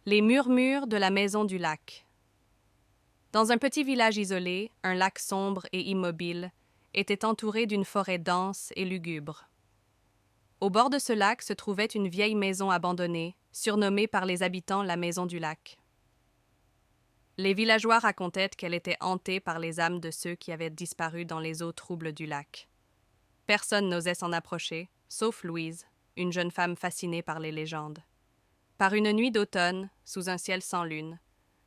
Les murmures de la maison du lac. Dans un petit village isolé, un lac sombre et immobile était entouré d'une forêt dense et lugubre. Au bord de ce lac se trouvait une vieille maison abandonnée, surnommée par les habitants la maison du lac. Les villageois racontaient qu'elle était hantée par les âmes de ceux qui avaient disparu dans les eaux troubles du lac. Personne n'osait s'en approcher, sauf Louise, une jeune femme fascinée par les légendes. Par une nuit d'automne, sous un ciel sans lune,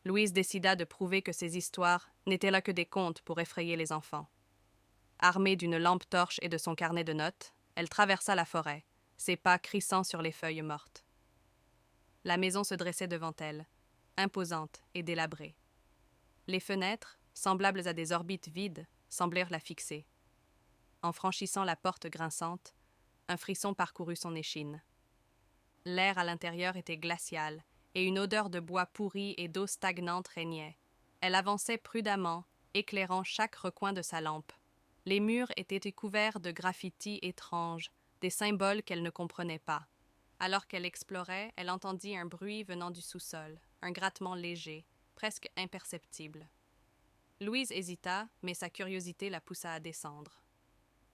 Louise décida de prouver que ces histoires n'étaient là que des contes pour effrayer les enfants. Armée d'une lampe torche et de son carnet de notes, elle traversa la forêt, ses pas crissant sur les feuilles mortes. La maison se dressait devant elle, imposante et délabrée. Les fenêtres, semblables à des orbites vides, semblèrent la fixer. En franchissant la porte grinçante, un frisson parcourut son échine. L'air à l'intérieur était glacial, et une odeur de bois pourri et d'eau stagnante régnait. Elle avançait prudemment, éclairant chaque recoin de sa lampe. Les murs étaient couverts de graffitis étranges, des symboles qu'elle ne comprenait pas. Alors qu'elle explorait, elle entendit un bruit venant du sous-sol, un grattement léger, presque imperceptible. Louise hésita, mais sa curiosité la poussa à descendre.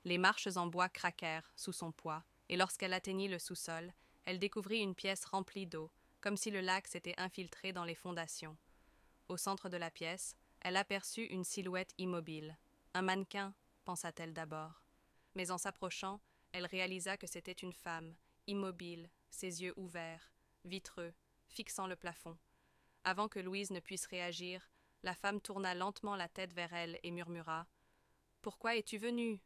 Les marches en bois craquèrent sous son poids, et lorsqu'elle atteignit le sous-sol, elle découvrit une pièce remplie d'eau, comme si le lac s'était infiltré dans les fondations. Au centre de la pièce, elle aperçut une silhouette immobile. Un mannequin, pensa-t-elle d'abord. Mais en s'approchant, elle réalisa que c'était une femme, immobile, ses yeux ouverts, vitreux, fixant le plafond. Avant que Louise ne puisse réagir, la femme tourna lentement la tête vers elle et murmura « Pourquoi es-tu venue ?»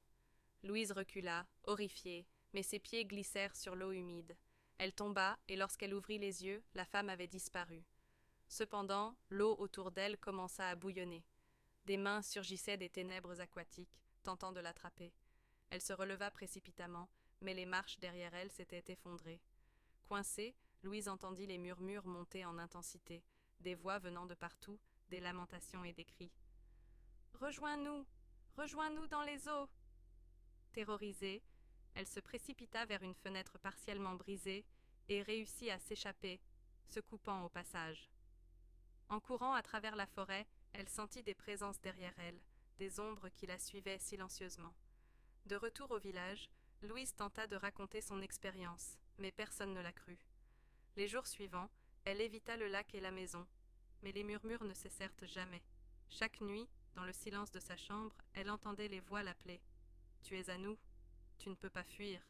Louise recula, horrifiée, mais ses pieds glissèrent sur l'eau humide. Elle tomba, et lorsqu'elle ouvrit les yeux, la femme avait disparu. Cependant, l'eau autour d'elle commença à bouillonner. Des mains surgissaient des ténèbres aquatiques, tentant de l'attraper. Elle se releva précipitamment, mais les marches derrière elle s'étaient effondrées. Coincée, Louise entendit les murmures monter en intensité, des voix venant de partout, des lamentations et des cris. « Rejoins-nous! Rejoins-nous dans les eaux !» Terrorisée, elle se précipita vers une fenêtre partiellement brisée et réussit à s'échapper, se coupant au passage. En courant à travers la forêt, elle sentit des présences derrière elle, des ombres qui la suivaient silencieusement. De retour au village, Louise tenta de raconter son expérience, mais personne ne la crut. Les jours suivants, elle évita le lac et la maison, mais les murmures ne cessèrent jamais. Chaque nuit, dans le silence de sa chambre, elle entendait les voix l'appeler. « Tu es à nous, tu ne peux pas fuir. »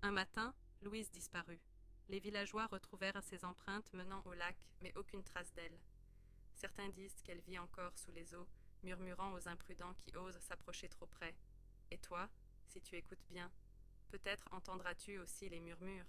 Un matin, Louise disparut. Les villageois retrouvèrent ses empreintes menant au lac, mais aucune trace d'elle. Certains disent qu'elle vit encore sous les eaux, murmurant aux imprudents qui osent s'approcher trop près. Et toi, si tu écoutes bien, peut-être entendras-tu aussi les murmures.